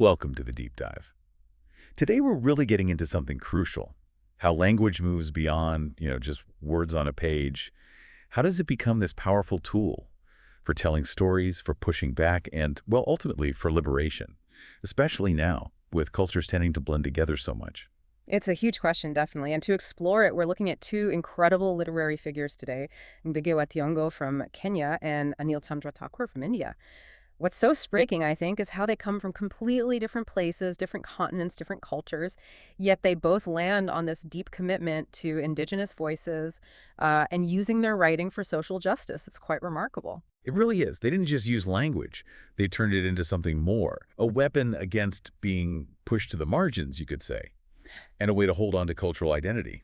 Welcome to the Deep Dive. Today we're really getting into something crucial. How language moves beyond, just words on a page. How does it become this powerful tool for telling stories, for pushing back, and, well, ultimately for liberation, especially now, with cultures tending to blend together so much? It's a huge question, definitely. And to explore it, we're looking at two incredible literary figures today, Ngũgĩ Thiong'o from Kenya and Anilchandra Thakur from India. What's so striking, I think, is how they come from completely different places, different continents, different cultures, yet they both land on this deep commitment to indigenous voices and using their writing for social justice. It's quite remarkable. It really is. They didn't just use language. They turned it into something more. A weapon against being pushed to the margins, you could say, and a way to hold on to cultural identity.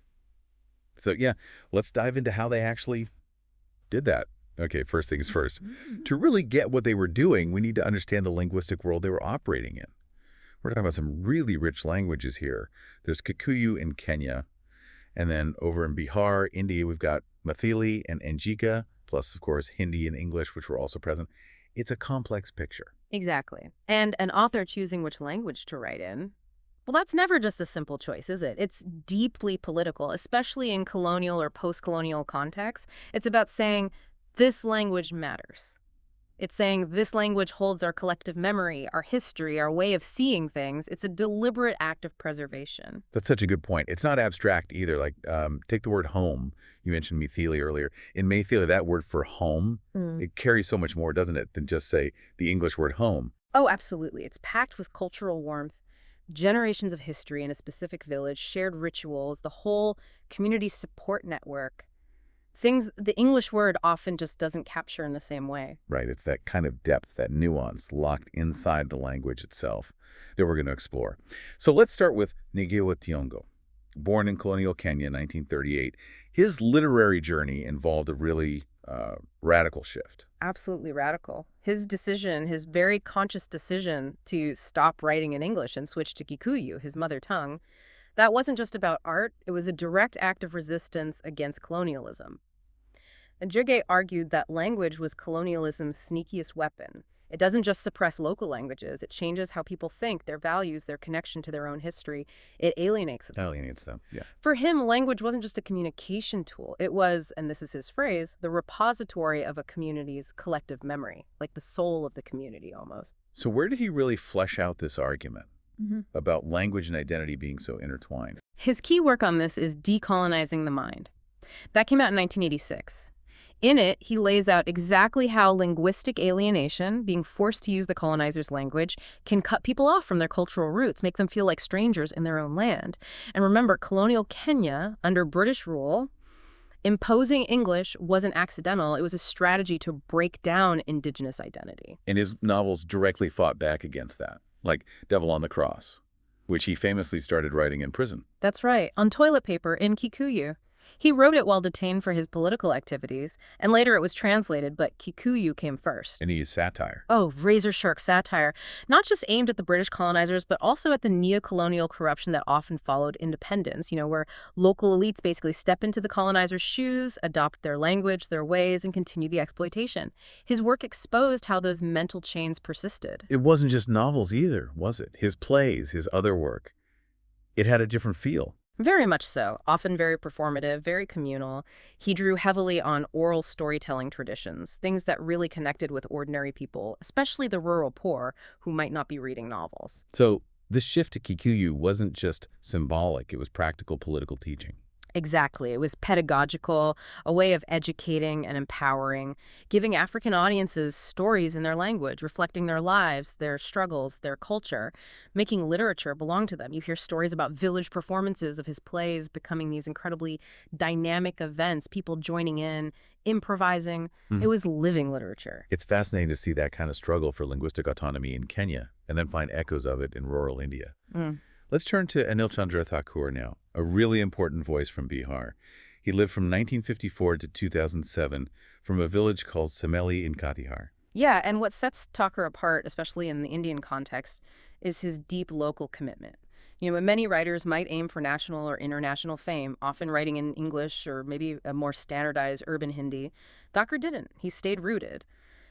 So yeah, let's dive into how they actually did that. Okay, first things first. To really get what they were doing, we need to understand the linguistic world they were operating in. We're talking about some really rich languages here. There's Kikuyu in Kenya, and then over in Bihar, India, we've got Maithili and Angika, plus, of course, Hindi and English, which were also present. It's a complex picture. Exactly. And an author choosing which language to write in, well, that's never just a simple choice, is it? It's deeply political, especially in colonial or post-colonial contexts. It's about saying, this language matters. It's saying this language holds our collective memory, our history, our way of seeing things. It's a deliberate act of preservation. That's such a good point. It's not abstract either. Like, take the word home. You mentioned Maithili earlier. In Maithili, that word for home, it carries so much more, doesn't it, than just, say, the English word home. Oh, absolutely. It's packed with cultural warmth, generations of history in a specific village, shared rituals, the whole community support network. Things the English word often just doesn't capture in the same way. Right, it's that kind of depth, that nuance locked inside the language itself that we're going to explore. So let's start with Ngũgĩ Thiong'o. Born in colonial Kenya in 1938, his literary journey involved a really radical shift. Absolutely radical. His decision, his very conscious decision to stop writing in English and switch to Kikuyu, his mother tongue, that wasn't just about art, it was a direct act of resistance against colonialism. And Ngũgĩ argued that language was colonialism's sneakiest weapon. It doesn't just suppress local languages, it changes how people think, their values, their connection to their own history. It alienates them. Alienates them, yeah. For him, language wasn't just a communication tool. It was, and this is his phrase, the repository of a community's collective memory, like the soul of the community almost. So where did he really flesh out this argument about language and identity being so intertwined? His key work on this is Decolonizing the Mind. That came out in 1986. In it, he lays out exactly how linguistic alienation, being forced to use the colonizer's language, can cut people off from their cultural roots, make them feel like strangers in their own land. And remember, colonial Kenya, under British rule, imposing English wasn't accidental. It was a strategy to break down indigenous identity. And his novels directly fought back against that, like Devil on the Cross, which he famously started writing in prison. That's right, on toilet paper in Kikuyu. He wrote it while detained for his political activities, and later it was translated, but Kikuyu came first. And he is satire. Oh, razor-sharp satire, not just aimed at the British colonizers, but also at the neo-colonial corruption that often followed independence, where local elites basically step into the colonizers' shoes, adopt their language, their ways, and continue the exploitation. His work exposed how those mental chains persisted. It wasn't just novels either, was it? His plays, his other work, it had a different feel. Very much so, often very performative, very communal. He drew heavily on oral storytelling traditions, things that really connected with ordinary people, especially the rural poor who might not be reading novels. So this shift to Kikuyu wasn't just symbolic, it was practical political teaching. Exactly. It was pedagogical, a way of educating and empowering, giving African audiences stories in their language, reflecting their lives, their struggles, their culture, making literature belong to them. You hear stories about village performances of his plays becoming these incredibly dynamic events, people joining in, improvising. It was living literature. It's fascinating to see that kind of struggle for linguistic autonomy in Kenya and then find echoes of it in rural India. Let's turn to Anilchandra Thakur now, a really important voice from Bihar. He lived from 1954 to 2007 from a village called Sameli in Katihar. Yeah, and what sets Thakur apart, especially in the Indian context, is his deep local commitment. Many writers might aim for national or international fame, often writing in English or maybe a more standardized urban Hindi. Thakur didn't. He stayed rooted.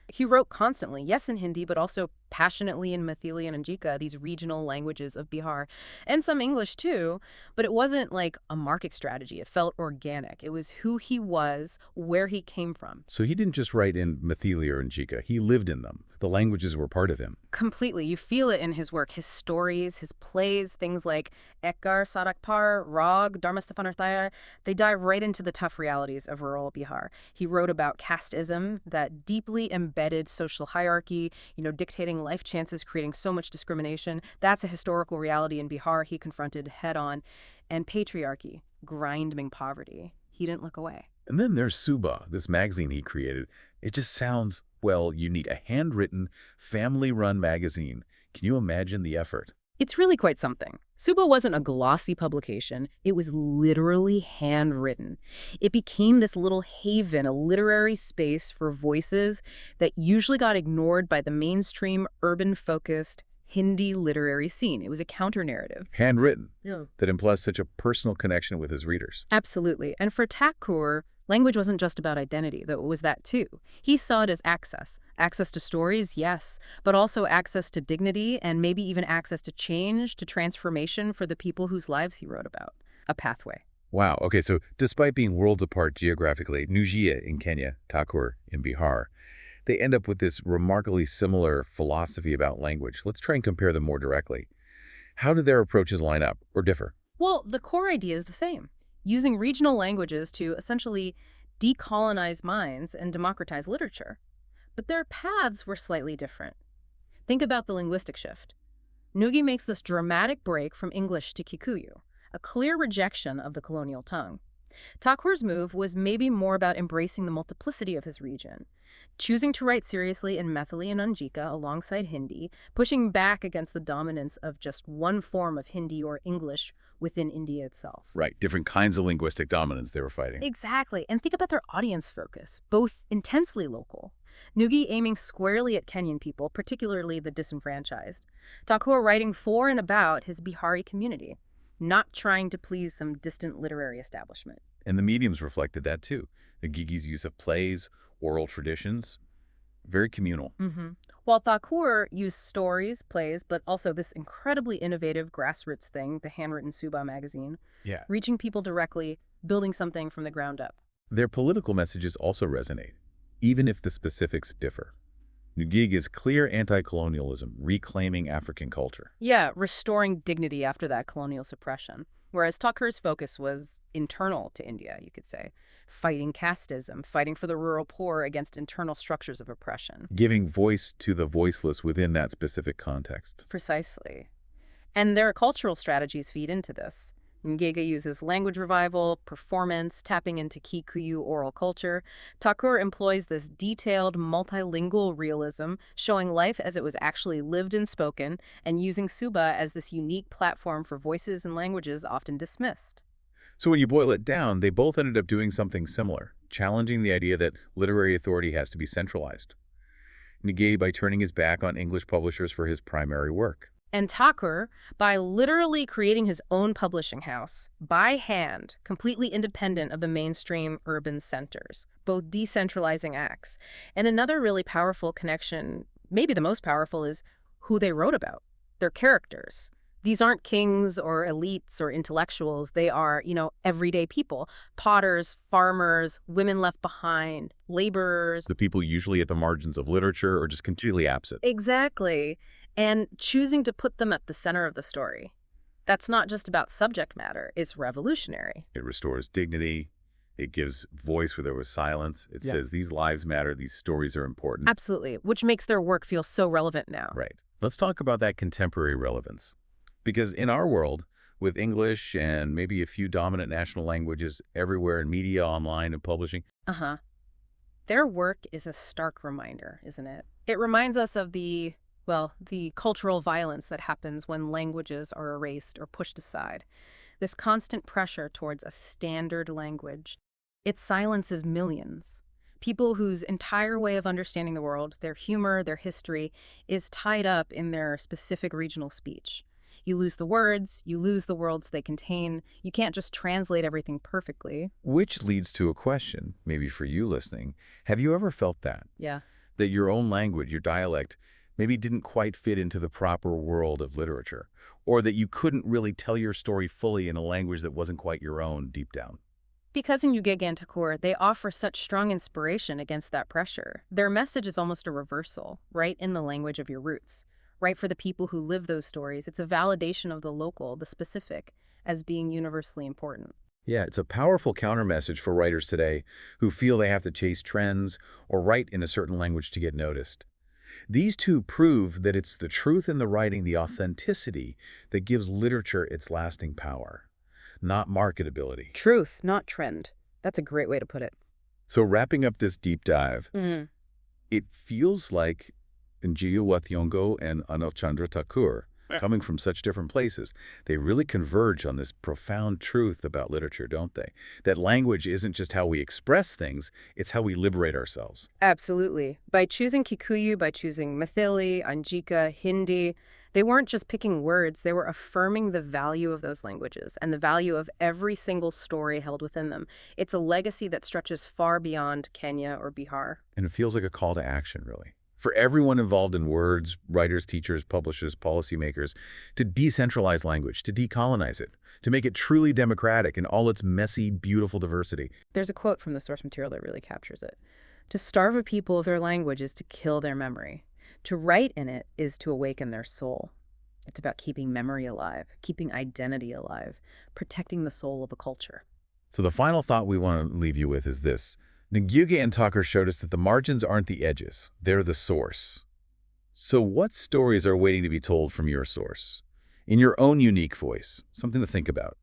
He wrote constantly, yes in Hindi, but also passionately in Maithili and Angika, these regional languages of Bihar, and some English too, but it wasn't like a market strategy. It felt organic. It was who he was, where he came from. So he didn't just write in Maithili or Angika. He lived in them. The languages were part of him. Completely. You feel it in his work, his stories, his plays, things like Ekar Sarakpar, Rag, Dharmastapanarthaya. They dive right into the tough realities of rural Bihar. He wrote about casteism, that deeply embedded social hierarchy, dictating life chances, creating so much discrimination. That's a historical reality in Bihar he confronted head-on. And patriarchy, grinding poverty. He didn't look away. And then there's Suba, this magazine he created. It just sounds, well, unique. A handwritten, family-run magazine. Can you imagine the effort? It's really quite something. Suba wasn't a glossy publication. It was literally handwritten. It became this little haven, a literary space for voices that usually got ignored by the mainstream, urban-focused Hindi literary scene. It was a counter-narrative. Handwritten. Yeah. That implies such a personal connection with his readers. Absolutely. And for Thakur, language wasn't just about identity, though it was that too. He saw it as access. Access to stories, yes, but also access to dignity and maybe even access to change, to transformation for the people whose lives he wrote about. A pathway. Wow. Okay, so despite being worlds apart geographically, Ngũgĩ in Kenya, Thakur in Bihar, they end up with this remarkably similar philosophy about language. Let's try and compare them more directly. How do their approaches line up or differ? Well, the core idea is the same. Using regional languages to essentially decolonize minds and democratize literature. But their paths were slightly different. Think about the linguistic shift. Ngugi makes this dramatic break from English to Kikuyu, a clear rejection of the colonial tongue. Thakur's move was maybe more about embracing the multiplicity of his region, choosing to write seriously in Maithili and Angika alongside Hindi, pushing back against the dominance of just one form of Hindi or English within India itself. Right, different kinds of linguistic dominance they were fighting. Exactly, and think about their audience focus, both intensely local. Ngugi aiming squarely at Kenyan people, particularly the disenfranchised. Thakur writing for and about his Bihari community, not trying to please some distant literary establishment. And the mediums reflected that too. Ngugi's use of plays, oral traditions, very communal. While Thakur used stories, plays, but also this incredibly innovative grassroots thing, the handwritten Suba magazine, reaching people directly, building something from the ground up. Their political messages also resonate, even if the specifics differ. Ngugi's clear anti-colonialism, reclaiming African culture. Yeah, restoring dignity after that colonial suppression. Whereas Thakur's focus was internal to India, you could say. Fighting casteism, fighting for the rural poor against internal structures of oppression. Giving voice to the voiceless within that specific context. Precisely. And their cultural strategies feed into this. Ngugi uses language revival, performance, tapping into Kikuyu oral culture. Thakur employs this detailed, multilingual realism, showing life as it was actually lived and spoken, and using Suba as this unique platform for voices and languages often dismissed. So when you boil it down, they both ended up doing something similar, challenging the idea that literary authority has to be centralized. Ngugi by turning his back on English publishers for his primary work. And Thakur, by literally creating his own publishing house, by hand, completely independent of the mainstream urban centers, both decentralizing acts. And another really powerful connection, maybe the most powerful, is who they wrote about, their characters. These aren't kings or elites or intellectuals. They are, everyday people. Potters, farmers, women left behind, laborers. The people usually at the margins of literature or just continually absent. Exactly. And choosing to put them at the center of the story. That's not just about subject matter. It's revolutionary. It restores dignity. It gives voice where there was silence. It says these lives matter. These stories are important. Absolutely, which makes their work feel so relevant now. Right. Let's talk about that contemporary relevance. Because in our world, with English and maybe a few dominant national languages everywhere in media, online, and publishing. Their work is a stark reminder, isn't it? It reminds us of the cultural violence that happens when languages are erased or pushed aside. This constant pressure towards a standard language. It silences millions. People whose entire way of understanding the world, their humor, their history, is tied up in their specific regional speech. You lose the words, you lose the worlds they contain. You can't just translate everything perfectly. Which leads to a question, maybe for you listening. Have you ever felt that? Yeah. That your own language, your dialect, maybe didn't quite fit into the proper world of literature, or that you couldn't really tell your story fully in a language that wasn't quite your own deep down. Because in Ngũgĩ and Thakur, they offer such strong inspiration against that pressure. Their message is almost a reversal, right in the language of your roots. Right for the people who live those stories, it's a validation of the local, the specific, as being universally important. Yeah, it's a powerful counter-message for writers today who feel they have to chase trends or write in a certain language to get noticed. These two prove that it's the truth in the writing, the authenticity, that gives literature its lasting power, not marketability. Truth, not trend. That's a great way to put it. So wrapping up this deep dive, it feels like Angika, Thiong'o, and Anilchandra Thakur, coming from such different places, they really converge on this profound truth about literature, don't they? That language isn't just how we express things, it's how we liberate ourselves. Absolutely. By choosing Kikuyu, by choosing Maithili, Angika, Hindi, they weren't just picking words, they were affirming the value of those languages and the value of every single story held within them. It's a legacy that stretches far beyond Kenya or Bihar. And it feels like a call to action, really. For everyone involved in words, writers, teachers, publishers, policymakers, to decentralize language, to decolonize it, to make it truly democratic in all its messy, beautiful diversity. There's a quote from the source material that really captures it. To starve a people of their language is to kill their memory. To write in it is to awaken their soul. It's about keeping memory alive, keeping identity alive, protecting the soul of a culture. So the final thought we want to leave you with is this. Ngũgĩ and Thakur showed us that the margins aren't the edges, they're the source. So what stories are waiting to be told from your source? In your own unique voice, something to think about.